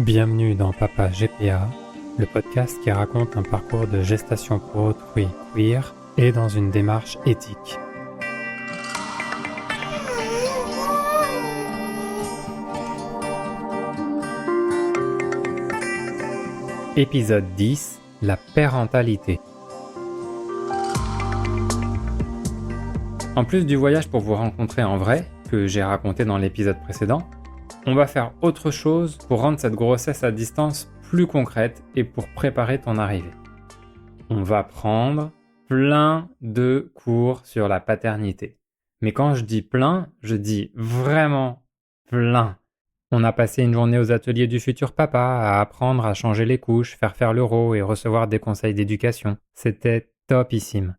Bienvenue dans Papa GPA, le podcast qui raconte un parcours de gestation pour autrui queer et dans une démarche éthique. Épisode 10, la parentalité. En plus du voyage pour vous rencontrer en vrai, que j'ai raconté dans l'épisode précédent, on va faire autre chose pour rendre cette grossesse à distance plus concrète et pour préparer ton arrivée. On va prendre plein de cours sur la paternité. Mais quand je dis plein, je dis vraiment plein. On a passé une journée aux ateliers du futur papa à apprendre à changer les couches, faire l'euro et recevoir des conseils d'éducation. C'était topissime.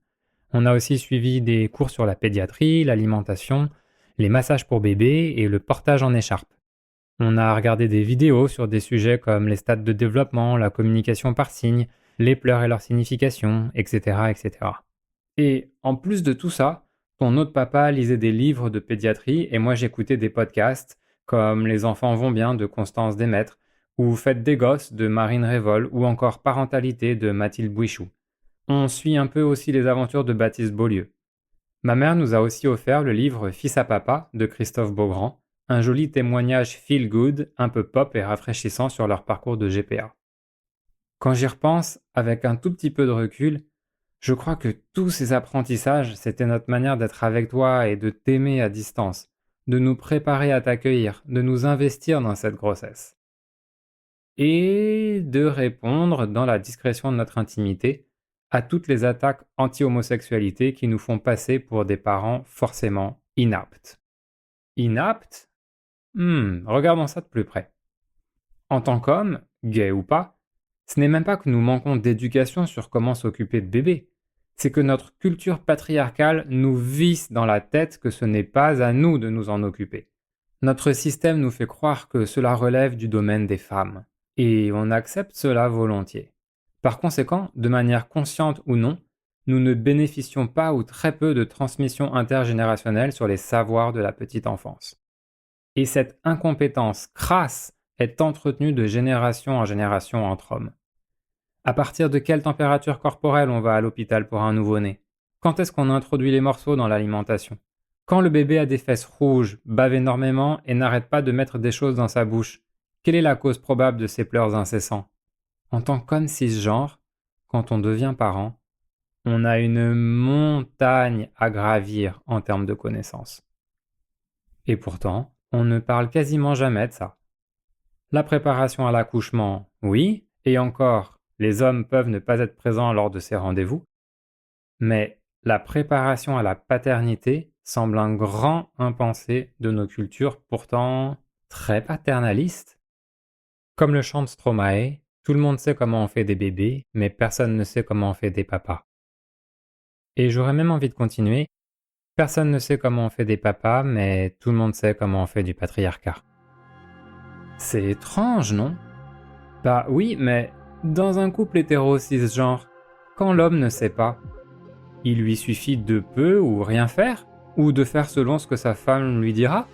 On a aussi suivi des cours sur la pédiatrie, l'alimentation, les massages pour bébés et le portage en écharpe. On a regardé des vidéos sur des sujets comme les stades de développement, la communication par signes, les pleurs et leur signification, etc., etc. Et en plus de tout ça, ton autre papa lisait des livres de pédiatrie et moi j'écoutais des podcasts comme Les enfants vont bien de Constance Desmaîtres ou Faites des gosses de Marine Révol ou encore Parentalité de Mathilde Bouichou. On suit un peu aussi les aventures de Baptiste Beaulieu. Ma mère nous a aussi offert le livre Fils à papa de Christophe Beaugrand, un joli témoignage feel good, un peu pop et rafraîchissant sur leur parcours de GPA. Quand j'y repense, avec un tout petit peu de recul, je crois que tous ces apprentissages, c'était notre manière d'être avec toi et de t'aimer à distance, de nous préparer à t'accueillir, de nous investir dans cette grossesse. Et de répondre, dans la discrétion de notre intimité, à toutes les attaques anti-homosexualité qui nous font passer pour des parents forcément inaptes. Inaptes ? Regardons ça de plus près. En tant qu'homme, gay ou pas, ce n'est même pas que nous manquons d'éducation sur comment s'occuper de bébés. C'est que notre culture patriarcale nous visse dans la tête que ce n'est pas à nous de nous en occuper. Notre système nous fait croire que cela relève du domaine des femmes. Et on accepte cela volontiers. Par conséquent, de manière consciente ou non, nous ne bénéficions pas ou très peu de transmission intergénérationnelle sur les savoirs de la petite enfance. Et cette incompétence crasse est entretenue de génération en génération entre hommes. À partir de quelle température corporelle on va à l'hôpital pour un nouveau-né ? Quand est-ce qu'on introduit les morceaux dans l'alimentation ? Quand le bébé a des fesses rouges, bave énormément et n'arrête pas de mettre des choses dans sa bouche, quelle est la cause probable de ces pleurs incessants ? En tant qu'homme cisgenre, quand on devient parent, on a une montagne à gravir en termes de connaissances. Et pourtant, on ne parle quasiment jamais de ça. La préparation à l'accouchement, oui, et encore, les hommes peuvent ne pas être présents lors de ces rendez-vous, mais la préparation à la paternité semble un grand impensé de nos cultures pourtant très paternalistes. Comme le chante Stromae, tout le monde sait comment on fait des bébés, mais personne ne sait comment on fait des papas. Et j'aurais même envie de continuer. Personne ne sait comment on fait des papas, mais tout le monde sait comment on fait du patriarcat. C'est étrange, non ? Bah oui, mais dans un couple hétéro-cisgenre, quand l'homme ne sait pas, il lui suffit de peu ou rien faire, ou de faire selon ce que sa femme lui dira.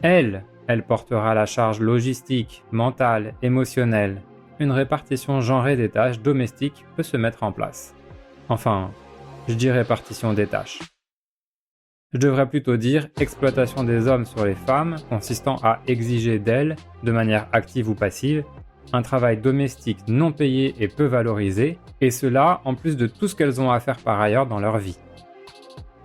Elle portera la charge logistique, mentale, émotionnelle. Une répartition genrée des tâches domestiques peut se mettre en place. Enfin, je dis répartition des tâches. Je devrais plutôt dire exploitation des hommes sur les femmes, consistant à exiger d'elles, de manière active ou passive, un travail domestique non payé et peu valorisé, et cela en plus de tout ce qu'elles ont à faire par ailleurs dans leur vie.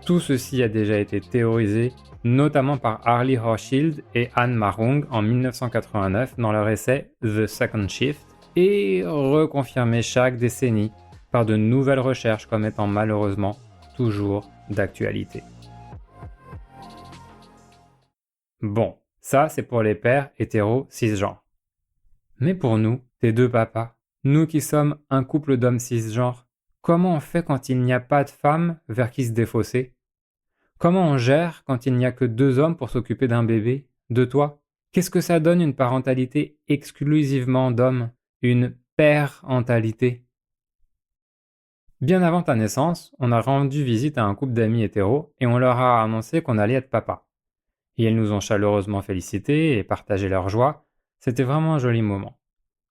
Tout ceci a déjà été théorisé, notamment par Harley Hochschild et Anne Marung en 1989 dans leur essai The Second Shift, et reconfirmé chaque décennie par de nouvelles recherches comme étant malheureusement toujours d'actualité. Bon, ça c'est pour les pères hétéros cisgenres. Mais pour nous, tes deux papas, nous qui sommes un couple d'hommes cisgenres, comment on fait quand il n'y a pas de femmes vers qui se défausser ? Comment on gère quand il n'y a que deux hommes pour s'occuper d'un bébé, de toi ? Qu'est-ce que ça donne une parentalité exclusivement d'hommes, une parentalité ? Bien avant ta naissance, on a rendu visite à un couple d'amis hétéros et on leur a annoncé qu'on allait être papa. Et elles nous ont chaleureusement félicités et partagé leur joie, C'était vraiment un joli moment.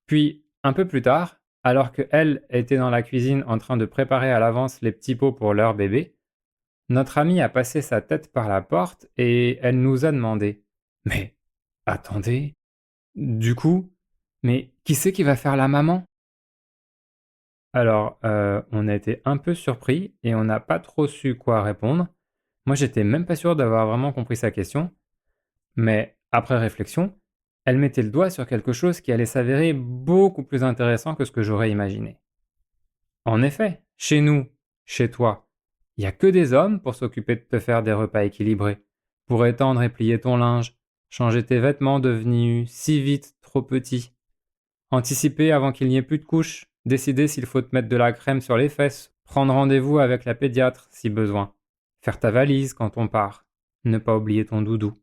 Puis, un peu plus tard, alors qu'elle était dans la cuisine en train de préparer à l'avance les petits pots pour leur bébé, notre amie a passé sa tête par la porte et elle nous a demandé: «Mais attendez, du coup, mais qui c'est qui va faire la maman?» Alors, on a été un peu surpris et on n'a pas trop su quoi répondre. Moi, j'étais même pas sûr d'avoir vraiment compris sa question, mais après réflexion, elle mettait le doigt sur quelque chose qui allait s'avérer beaucoup plus intéressant que ce que j'aurais imaginé. En effet, chez nous, chez toi, il y a que des hommes pour s'occuper de te faire des repas équilibrés, pour étendre et plier ton linge, changer tes vêtements devenus si vite trop petits, anticiper avant qu'il n'y ait plus de couches, décider s'il faut te mettre de la crème sur les fesses, prendre rendez-vous avec la pédiatre si besoin, faire ta valise quand on part, ne pas oublier ton doudou.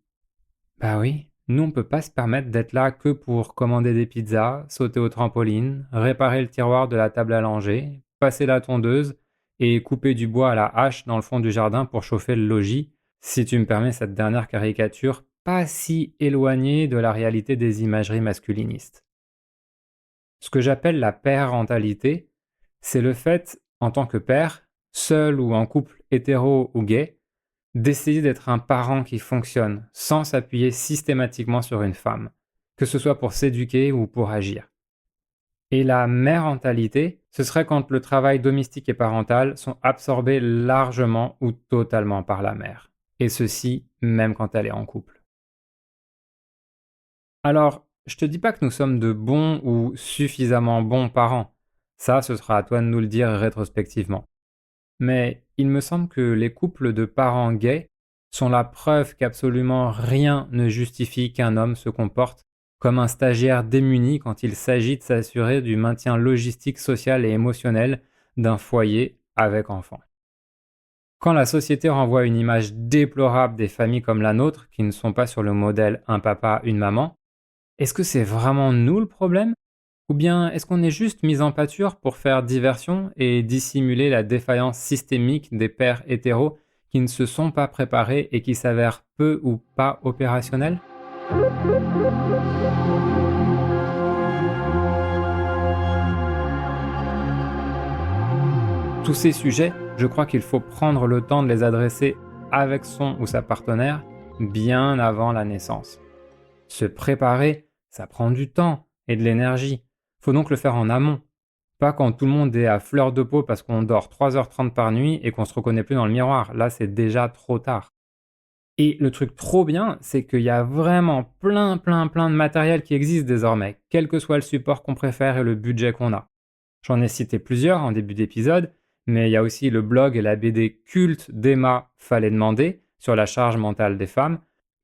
Bah oui, nous on peut pas se permettre d'être là que pour commander des pizzas, sauter au trampoline, réparer le tiroir de la table à langer, passer la tondeuse et couper du bois à la hache dans le fond du jardin pour chauffer le logis, si tu me permets cette dernière caricature pas si éloignée de la réalité des imageries masculinistes. Ce que j'appelle la parentalité, c'est le fait, en tant que père, seul ou en couple hétéro ou gay, d'essayer d'être un parent qui fonctionne, sans s'appuyer systématiquement sur une femme, que ce soit pour s'éduquer ou pour agir. Et la mère-mentalité, ce serait quand le travail domestique et parental sont absorbés largement ou totalement par la mère. Et ceci, même quand elle est en couple. Alors, je te dis pas que nous sommes de bons ou suffisamment bons parents. Ça, ce sera à toi de nous le dire rétrospectivement. Mais il me semble que les couples de parents gays sont la preuve qu'absolument rien ne justifie qu'un homme se comporte comme un stagiaire démuni quand il s'agit de s'assurer du maintien logistique, social et émotionnel d'un foyer avec enfants. Quand la société renvoie une image déplorable des familles comme la nôtre, qui ne sont pas sur le modèle un papa, une maman, est-ce que c'est vraiment nous le problème? Ou bien est-ce qu'on est juste mis en pâture pour faire diversion et dissimuler la défaillance systémique des pères hétéros qui ne se sont pas préparés et qui s'avèrent peu ou pas opérationnels? Tous ces sujets, je crois qu'il faut prendre le temps de les adresser avec son ou sa partenaire bien avant la naissance. Se préparer, ça prend du temps et de l'énergie. Faut donc le faire en amont. Pas quand tout le monde est à fleur de peau parce qu'on dort 3h30 par nuit et qu'on se reconnaît plus dans le miroir. Là, c'est déjà trop tard. Et le truc trop bien, c'est qu'il y a vraiment plein de matériel qui existe désormais, quel que soit le support qu'on préfère et le budget qu'on a. J'en ai cité plusieurs en début d'épisode, mais il y a aussi le blog et la BD culte d'Emma Fallait demander sur la charge mentale des femmes.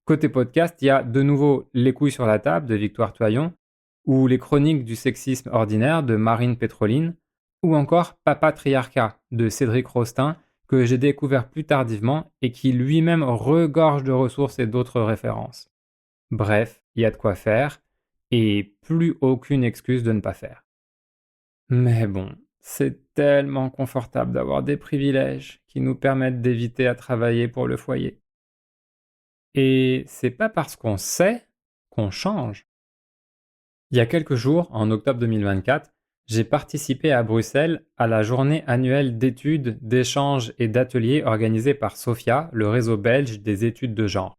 Côté podcast, il y a de nouveau Les couilles sur la table de Victoire Toyon, ou Les chroniques du sexisme ordinaire de Marine Pétroline, ou encore Papatriarcat de Cédric Rostin, que j'ai découvert plus tardivement et qui lui-même regorge de ressources et d'autres références. Bref, il y a de quoi faire, et plus aucune excuse de ne pas faire. Mais bon, c'est tellement confortable d'avoir des privilèges qui nous permettent d'éviter à travailler pour le foyer. Et c'est pas parce qu'on sait qu'on change. Il y a quelques jours, en octobre 2024, j'ai participé à Bruxelles à la journée annuelle d'études, d'échanges et d'ateliers organisée par SOFIA, le réseau belge des études de genre.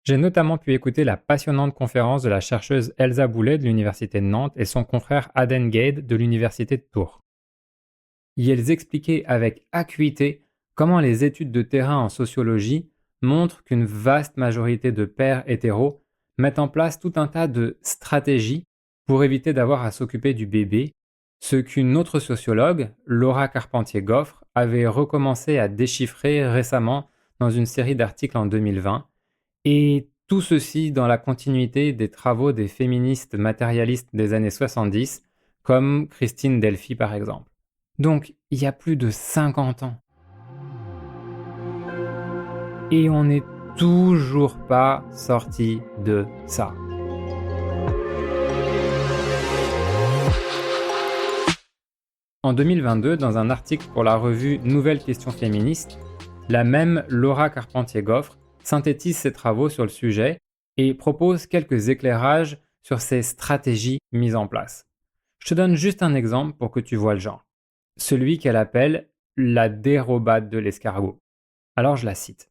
J'ai notamment pu écouter la passionnante conférence de la chercheuse Elsa Boulet de l'Université de Nantes et son confrère Aden Gade de l'Université de Tours. Et elles expliquaient avec acuité comment les études de terrain en sociologie montrent qu'une vaste majorité de pères hétéros mettent en place tout un tas de stratégies pour éviter d'avoir à s'occuper du bébé, ce qu'une autre sociologue, Laura Carpentier-Goffre, avait recommencé à déchiffrer récemment dans une série d'articles en 2020, et tout ceci dans la continuité des travaux des féministes matérialistes des années 70, comme Christine Delphi par exemple. Donc, il y a plus de 50 ans. Et on n'est toujours pas sorti de ça. En 2022, dans un article pour la revue Nouvelles questions féministes, la même Laura Carpentier-Goffre synthétise ses travaux sur le sujet et propose quelques éclairages sur ces stratégies mises en place. Je te donne juste un exemple pour que tu vois le genre. Celui qu'elle appelle la dérobade de l'escargot. Alors je la cite.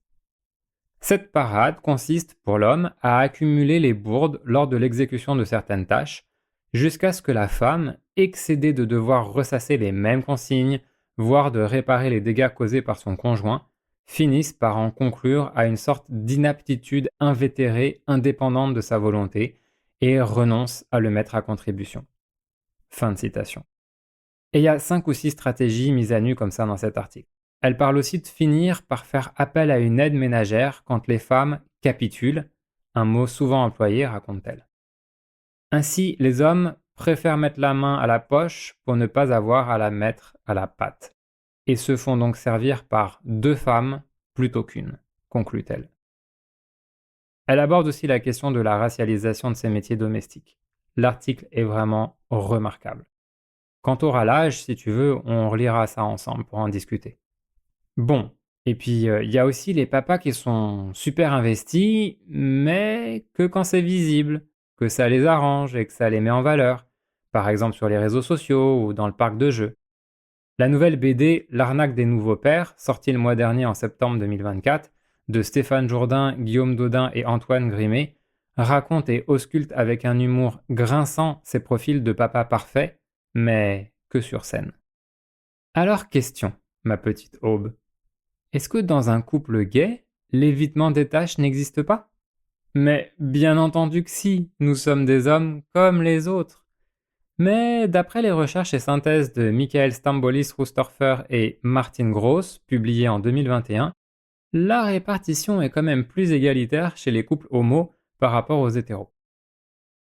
Cette parade consiste pour l'homme à accumuler les bourdes lors de l'exécution de certaines tâches, jusqu'à ce que la femme, excédée de devoir ressasser les mêmes consignes, voire de réparer les dégâts causés par son conjoint, finisse par en conclure à une sorte d'inaptitude invétérée indépendante de sa volonté et renonce à le mettre à contribution. Fin de citation. Et il y a 5 ou 6 stratégies mises à nu comme ça dans cet article. Elle parle aussi de finir par faire appel à une aide ménagère quand les femmes capitulent, un mot souvent employé, raconte-t-elle. Ainsi, les hommes préfèrent mettre la main à la poche pour ne pas avoir à la mettre à la pâte, et se font donc servir par 2 femmes plutôt qu'une, conclut-elle. Elle aborde aussi la question de la racialisation de ces métiers domestiques. L'article est vraiment remarquable. Quand tu auras l'âge, si tu veux, on relira ça ensemble pour en discuter. Bon, et puis il y a aussi les papas qui sont super investis, mais que quand c'est visible, que ça les arrange et que ça les met en valeur, par exemple sur les réseaux sociaux ou dans le parc de jeux. La nouvelle BD L'arnaque des nouveaux pères, sortie le mois dernier en septembre 2024, de Stéphane Jourdain, Guillaume Dodin et Antoine Grimet, raconte et ausculte avec un humour grinçant ces profils de papas parfaits, mais que sur scène. Alors question, ma petite Aube. Est-ce que dans un couple gay, l'évitement des tâches n'existe pas? Mais bien entendu que si, nous sommes des hommes comme les autres. Mais d'après les recherches et synthèses de Michael Stambolis-Rustorfer et Martin Gross, publiées en 2021, la répartition est quand même plus égalitaire chez les couples homo par rapport aux hétéros.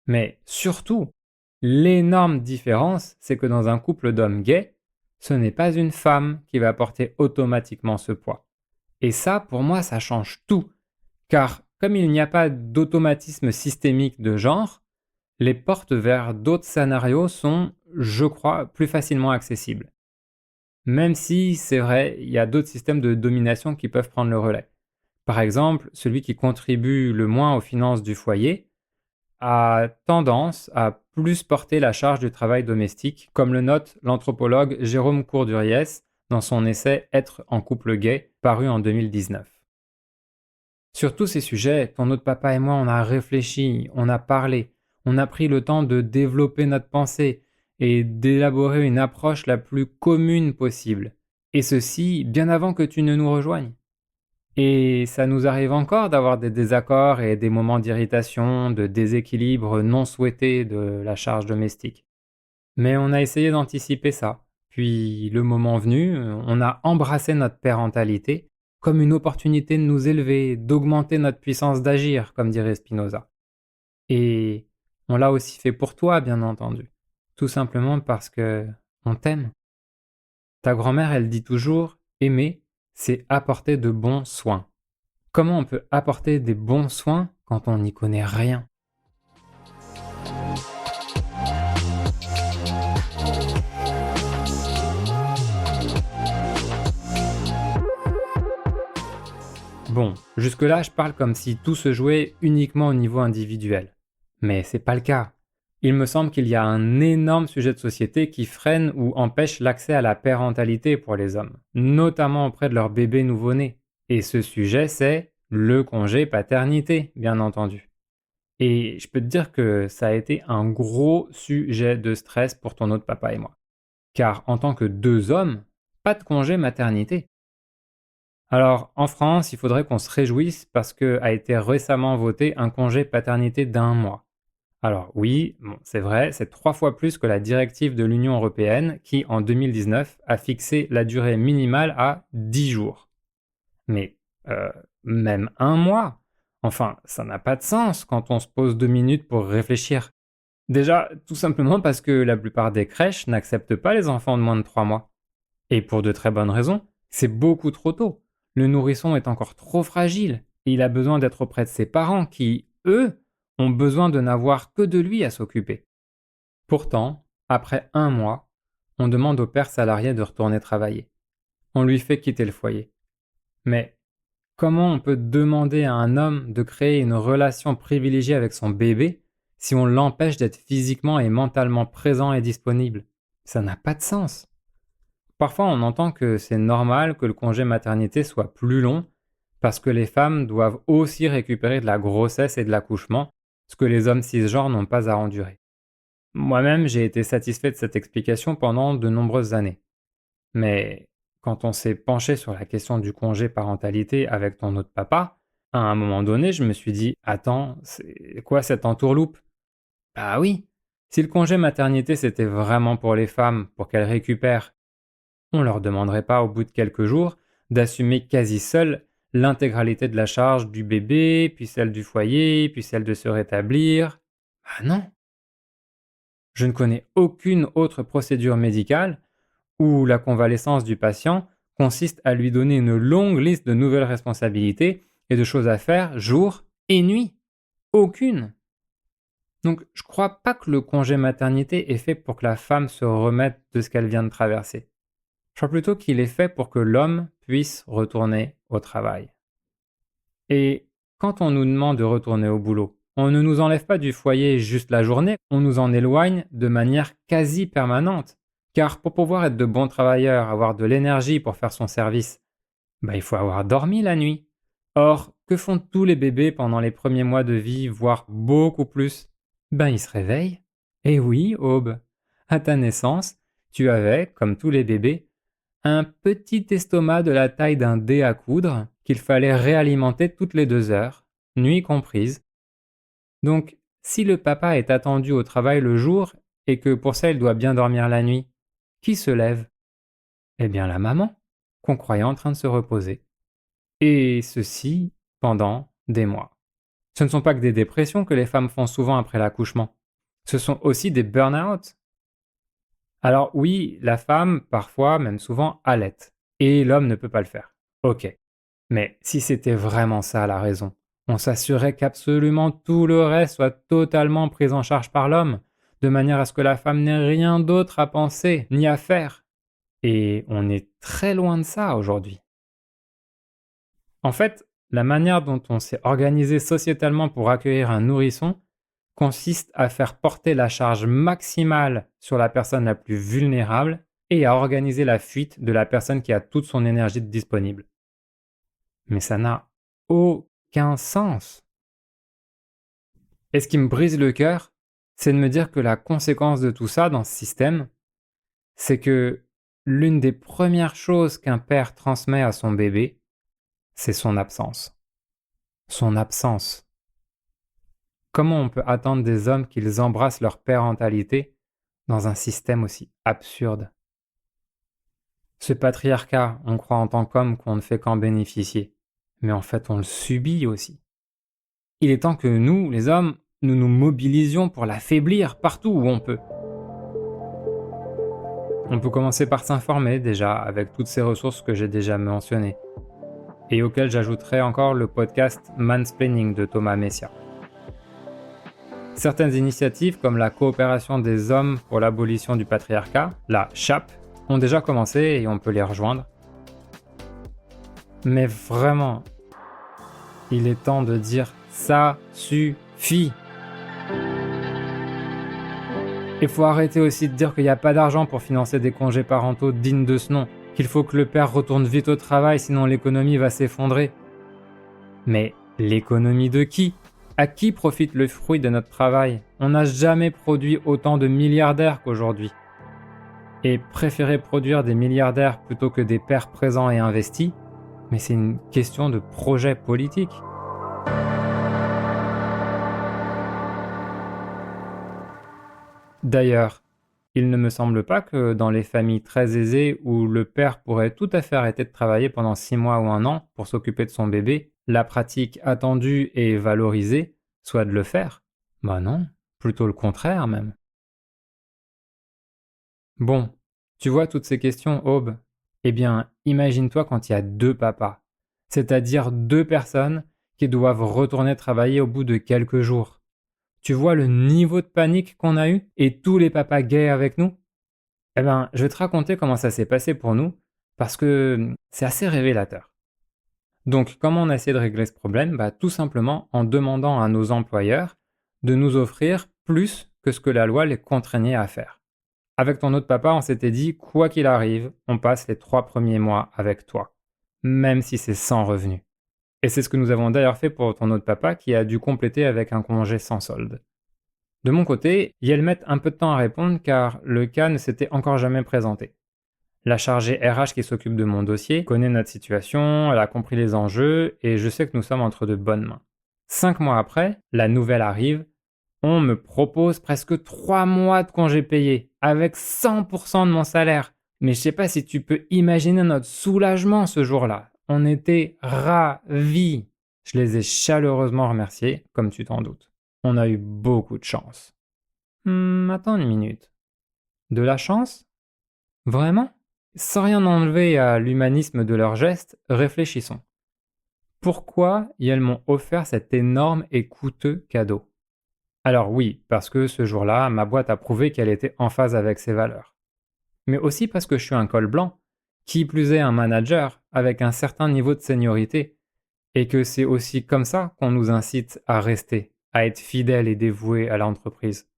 Mais surtout, l'énorme différence, c'est que dans un couple d'hommes gays, ce n'est pas une femme qui va porter automatiquement ce poids. Et ça, pour moi, ça change tout. Car comme il n'y a pas d'automatisme systémique de genre, les portes vers d'autres scénarios sont, je crois, plus facilement accessibles. Même si, c'est vrai, il y a d'autres systèmes de domination qui peuvent prendre le relais. Par exemple, celui qui contribue le moins aux finances du foyer a tendance à plus porter la charge du travail domestique, comme le note l'anthropologue Jérôme Courduriès dans son essai Être en couple gay, paru en 2019. Sur tous ces sujets, ton autre papa et moi, on a réfléchi, on a parlé, on a pris le temps de développer notre pensée et d'élaborer une approche la plus commune possible. Et ceci bien avant que tu ne nous rejoignes. Et ça nous arrive encore d'avoir des désaccords et des moments d'irritation, de déséquilibre non souhaité de la charge domestique. Mais on a essayé d'anticiper ça. Puis, le moment venu, on a embrassé notre parentalité comme une opportunité de nous élever, d'augmenter notre puissance d'agir, comme dirait Spinoza. Et on l'a aussi fait pour toi, bien entendu. Tout simplement parce que on t'aime. Ta grand-mère, elle dit toujours, aimer, c'est apporter de bons soins. Comment on peut apporter des bons soins quand on n'y connaît rien? Bon, jusque-là, je parle comme si tout se jouait uniquement au niveau individuel. Mais c'est pas le cas. Il me semble qu'il y a un énorme sujet de société qui freine ou empêche l'accès à la parentalité pour les hommes, notamment auprès de leurs bébés nouveau-nés. Et ce sujet, c'est le congé paternité, bien entendu. Et je peux te dire que ça a été un gros sujet de stress pour ton autre papa et moi. Car en tant que 2 hommes, pas de congé maternité. Alors, en France, il faudrait qu'on se réjouisse parce que a été récemment voté un congé paternité d'1 mois. Alors oui, bon, c'est vrai, c'est 3 fois plus que la directive de l'Union européenne qui, en 2019, a fixé la durée minimale à 10 jours. Mais même 1 mois? Enfin, ça n'a pas de sens quand on se pose 2 minutes pour réfléchir. Déjà, tout simplement parce que la plupart des crèches n'acceptent pas les enfants de moins de 3 mois. Et pour de très bonnes raisons, c'est beaucoup trop tôt. Le nourrisson est encore trop fragile et il a besoin d'être auprès de ses parents qui, eux, ont besoin de n'avoir que de lui à s'occuper. Pourtant, après 1 mois, on demande au père salarié de retourner travailler. On lui fait quitter le foyer. Mais comment on peut demander à un homme de créer une relation privilégiée avec son bébé si on l'empêche d'être physiquement et mentalement présent et disponible? Ça n'a pas de sens. Parfois, on entend que c'est normal que le congé maternité soit plus long parce que les femmes doivent aussi récupérer de la grossesse et de l'accouchement, ce que les hommes cisgenres n'ont pas à endurer. Moi-même, j'ai été satisfait de cette explication pendant de nombreuses années. Mais quand on s'est penché sur la question du congé parentalité avec ton autre papa, à un moment donné, je me suis dit, attends, c'est quoi cette entourloupe? Bah oui, si le congé maternité c'était vraiment pour les femmes, pour qu'elles récupèrent, on leur demanderait pas au bout de quelques jours d'assumer quasi seules l'intégralité de la charge du bébé, puis celle du foyer, puis celle de se rétablir. Ah non, je ne connais aucune autre procédure médicale où la convalescence du patient consiste à lui donner une longue liste de nouvelles responsabilités et de choses à faire jour et nuit. Aucune. Donc je crois pas que le congé maternité est fait pour que la femme se remette de ce qu'elle vient de traverser. Je crois plutôt qu'il est fait pour que l'homme puisse retourner au travail. Et quand on nous demande de retourner au boulot, on ne nous enlève pas du foyer juste la journée, on nous en éloigne de manière quasi permanente. Car pour pouvoir être de bons travailleurs, avoir de l'énergie pour faire son service, il faut avoir dormi la nuit. Or, que font tous les bébés pendant les premiers mois de vie, voire beaucoup plus? Ils se réveillent. Et oui, Aube, à ta naissance, tu avais, comme tous les bébés, un petit estomac de la taille d'un dé à coudre qu'il fallait réalimenter toutes les 2 heures, nuit comprise. Donc, si le papa est attendu au travail le jour et que pour ça il doit bien dormir la nuit, qui se lève? Eh bien la maman, qu'on croyait en train de se reposer. Et ceci pendant des mois. Ce ne sont pas que des dépressions que les femmes font souvent après l'accouchement. Ce sont aussi des burn-out. Alors oui, la femme, parfois, même souvent, allaite. Et l'homme ne peut pas le faire. Ok. Mais si c'était vraiment ça la raison, on s'assurait qu'absolument tout le reste soit totalement pris en charge par l'homme, de manière à ce que la femme n'ait rien d'autre à penser ni à faire. Et on est très loin de ça aujourd'hui. En fait, la manière dont on s'est organisé sociétalement pour accueillir un nourrisson consiste à faire porter la charge maximale sur la personne la plus vulnérable et à organiser la fuite de la personne qui a toute son énergie disponible. Mais ça n'a aucun sens. Et ce qui me brise le cœur, c'est de me dire que la conséquence de tout ça dans ce système, c'est que l'une des premières choses qu'un père transmet à son bébé, c'est son absence. Son absence. Comment on peut attendre des hommes qu'ils embrassent leur parentalité dans un système aussi absurde? Ce patriarcat, on croit en tant qu'homme qu'on ne fait qu'en bénéficier, mais en fait on le subit aussi. Il est temps que nous, les hommes, nous nous mobilisions pour l'affaiblir partout où on peut. On peut commencer par s'informer déjà avec toutes ces ressources que j'ai déjà mentionnées, et auxquelles j'ajouterai encore le podcast Mansplaining de Thomas Messia. Certaines initiatives comme la coopération des hommes pour l'abolition du patriarcat, la CHAP, ont déjà commencé et on peut les rejoindre. Mais vraiment, il est temps de dire ça suffit. Il faut arrêter aussi de dire qu'il n'y a pas d'argent pour financer des congés parentaux dignes de ce nom, qu'il faut que le père retourne vite au travail sinon l'économie va s'effondrer. Mais l'économie de qui? À qui profite le fruit de notre travail? On n'a jamais produit autant de milliardaires qu'aujourd'hui. Et préférer produire des milliardaires plutôt que des pères présents et investis, mais c'est une question de projet politique. D'ailleurs, il ne me semble pas que dans les familles très aisées où le père pourrait tout à fait arrêter de travailler pendant 6 mois ou 1 an pour s'occuper de son bébé, la pratique attendue et valorisée soit de le faire. Non, plutôt le contraire même. Bon, tu vois toutes ces questions, Aube? Eh bien, imagine-toi quand il y a 2 papas, c'est-à-dire 2 personnes qui doivent retourner travailler au bout de quelques jours. Tu vois le niveau de panique qu'on a eu et tous les papas gays avec nous? Eh ben, je vais te raconter comment ça s'est passé pour nous, parce que c'est assez révélateur. Donc, comment on a essayé de régler ce problème? Tout simplement en demandant à nos employeurs de nous offrir plus que ce que la loi les contraignait à faire. Avec ton autre papa, on s'était dit, quoi qu'il arrive, on passe les 3 premiers mois avec toi, même si c'est sans revenu. Et c'est ce que nous avons d'ailleurs fait pour ton autre papa qui a dû compléter avec un congé sans solde. De mon côté, ils mettent un peu de temps à répondre car le cas ne s'était encore jamais présenté. La chargée RH qui s'occupe de mon dossier connaît notre situation, elle a compris les enjeux et je sais que nous sommes entre de bonnes mains. 5 mois après, la nouvelle arrive, on me propose presque 3 mois de congés payés avec 100% de mon salaire. Mais je sais pas si tu peux imaginer notre soulagement ce jour-là. On était ravis. Je les ai chaleureusement remerciés, comme tu t'en doutes. On a eu beaucoup de chance. Attends une minute. De la chance? Vraiment? Sans rien enlever à l'humanisme de leurs gestes, réfléchissons. Pourquoi elles m'ont offert cet énorme et coûteux cadeau? Alors oui, parce que ce jour-là, ma boîte a prouvé qu'elle était en phase avec ses valeurs. Mais aussi parce que je suis un col blanc, qui plus est un manager avec un certain niveau de seniorité, et que c'est aussi comme ça qu'on nous incite à rester, à être fidèles et dévoués à l'entreprise.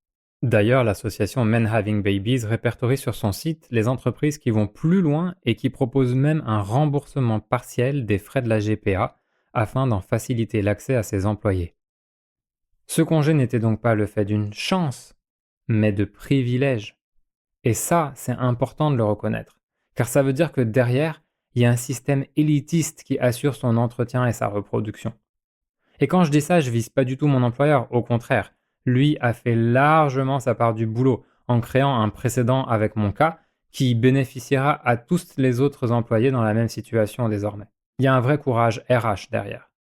D'ailleurs, l'association Men Having Babies répertorie sur son site les entreprises qui vont plus loin et qui proposent même un remboursement partiel des frais de la GPA afin d'en faciliter l'accès à ses employés. Ce congé n'était donc pas le fait d'une chance, mais de privilège. Et ça, c'est important de le reconnaître, car ça veut dire que derrière, il y a un système élitiste qui assure son entretien et sa reproduction. Et quand je dis ça, je vise pas du tout mon employeur, au contraire. Lui a fait largement sa part du boulot en créant un précédent avec mon cas qui bénéficiera à tous les autres employés dans la même situation désormais. Il y a un vrai courage RH derrière.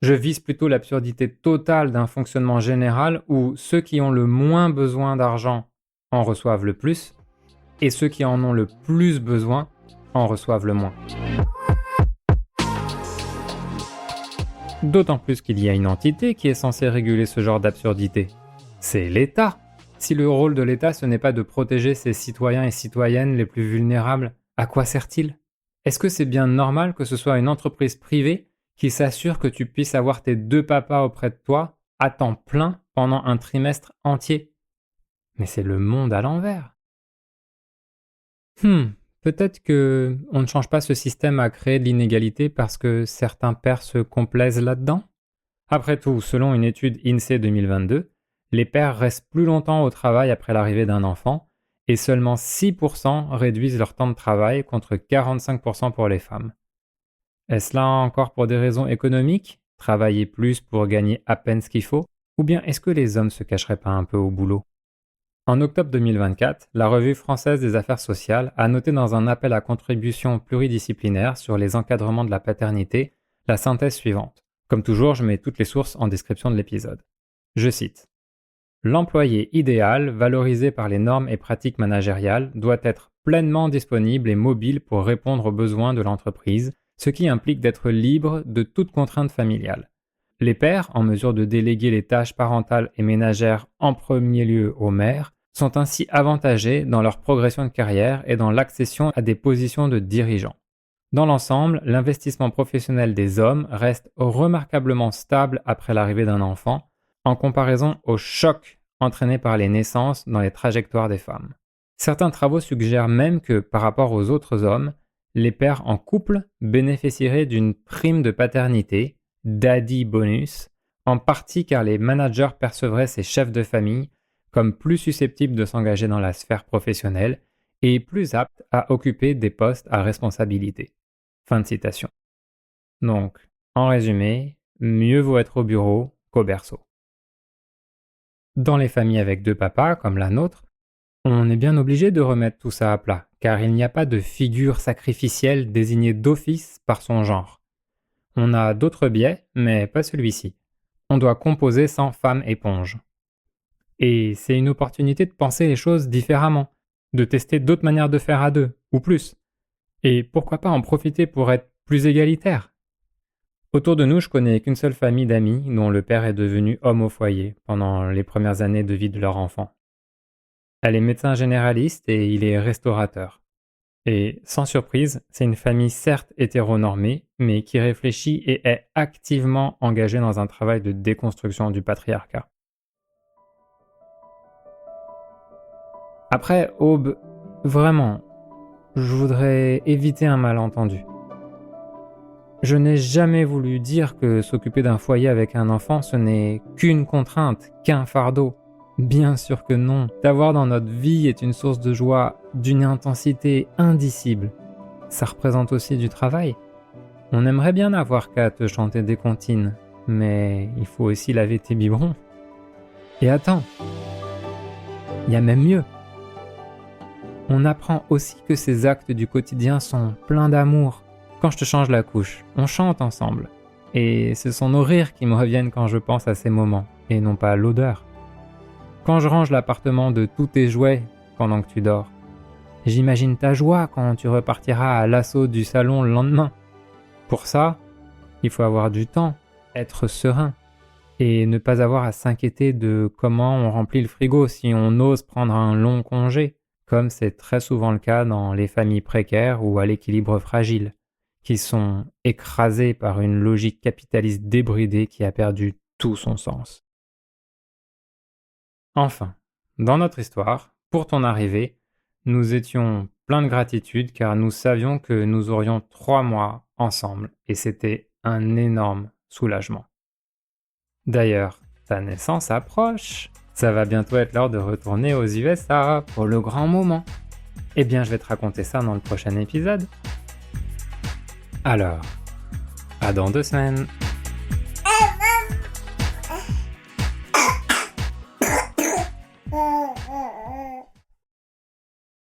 Je vise plutôt l'absurdité totale d'un fonctionnement général où ceux qui ont le moins besoin d'argent en reçoivent le plus et ceux qui en ont le plus besoin en reçoivent le moins. D'autant plus qu'il y a une entité qui est censée réguler ce genre d'absurdité. C'est l'État. Si le rôle de l'État ce n'est pas de protéger ses citoyens et citoyennes les plus vulnérables, à quoi sert-il? Est-ce que c'est bien normal que ce soit une entreprise privée qui s'assure que tu puisses avoir tes 2 papas auprès de toi à temps plein pendant un trimestre entier? Mais c'est le monde à l'envers. Peut-être que on ne change pas ce système à créer de l'inégalité parce que certains pères se complaisent là-dedans? Après tout, selon une étude INSEE 2022, les pères restent plus longtemps au travail après l'arrivée d'un enfant et seulement 6% réduisent leur temps de travail contre 45% pour les femmes. Est-ce là encore pour des raisons économiques? Travailler plus pour gagner à peine ce qu'il faut? Ou bien est-ce que les hommes se cacheraient pas un peu au boulot? En octobre 2024, la Revue française des affaires sociales a noté dans un appel à contribution pluridisciplinaire sur les encadrements de la paternité la synthèse suivante. Comme toujours, je mets toutes les sources en description de l'épisode. Je cite. L'employé idéal, valorisé par les normes et pratiques managériales, doit être pleinement disponible et mobile pour répondre aux besoins de l'entreprise, ce qui implique d'être libre de toute contrainte familiale. Les pères, en mesure de déléguer les tâches parentales et ménagères en premier lieu aux mères, sont ainsi avantagés dans leur progression de carrière et dans l'accession à des positions de dirigeants. Dans l'ensemble, l'investissement professionnel des hommes reste remarquablement stable après l'arrivée d'un enfant, en comparaison au choc entraîné par les naissances dans les trajectoires des femmes. Certains travaux suggèrent même que, par rapport aux autres hommes, les pères en couple bénéficieraient d'une prime de paternité, daddy bonus, en partie car les managers percevraient ces chefs de famille comme plus susceptibles de s'engager dans la sphère professionnelle et plus aptes à occuper des postes à responsabilité. Fin de citation. Donc, en résumé, mieux vaut être au bureau qu'au berceau. Dans les familles avec 2 papas, comme la nôtre, on est bien obligé de remettre tout ça à plat, car il n'y a pas de figure sacrificielle désignée d'office par son genre. On a d'autres biais, mais pas celui-ci. On doit composer sans femme éponge. Et c'est une opportunité de penser les choses différemment, de tester d'autres manières de faire à 2, ou plus. Et pourquoi pas en profiter pour être plus égalitaire? Autour de nous, je connais qu'une seule famille d'amis dont le père est devenu homme au foyer pendant les premières années de vie de leur enfant. Elle est médecin généraliste et il est restaurateur. Et sans surprise, c'est une famille certes hétéronormée, mais qui réfléchit et est activement engagée dans un travail de déconstruction du patriarcat. Après, Aube, vraiment, je voudrais éviter un malentendu. Je n'ai jamais voulu dire que s'occuper d'un foyer avec un enfant, ce n'est qu'une contrainte, qu'un fardeau. Bien sûr que non. T'avoir dans notre vie est une source de joie d'une intensité indicible. Ça représente aussi du travail. On aimerait bien n'avoir qu'à te chanter des comptines, mais il faut aussi laver tes biberons. Et attends, il y a même mieux. On apprend aussi que ces actes du quotidien sont pleins d'amour. Quand je te change la couche, on chante ensemble. Et ce sont nos rires qui me reviennent quand je pense à ces moments, et non pas l'odeur. Quand je range l'appartement de tous tes jouets pendant que tu dors, j'imagine ta joie quand tu repartiras à l'assaut du salon le lendemain. Pour ça, il faut avoir du temps, être serein, et ne pas avoir à s'inquiéter de comment on remplit le frigo si on ose prendre un long congé, comme c'est très souvent le cas dans les familles précaires ou à l'équilibre fragile, qui sont écrasées par une logique capitaliste débridée qui a perdu tout son sens. Enfin, dans notre histoire, pour ton arrivée, nous étions pleins de gratitude car nous savions que nous aurions 3 mois ensemble et c'était un énorme soulagement. D'ailleurs, ta naissance approche. Ça va bientôt être l'heure de retourner aux USA pour le grand moment. Eh bien, je vais te raconter ça dans le prochain épisode. Alors, à dans 2 semaines.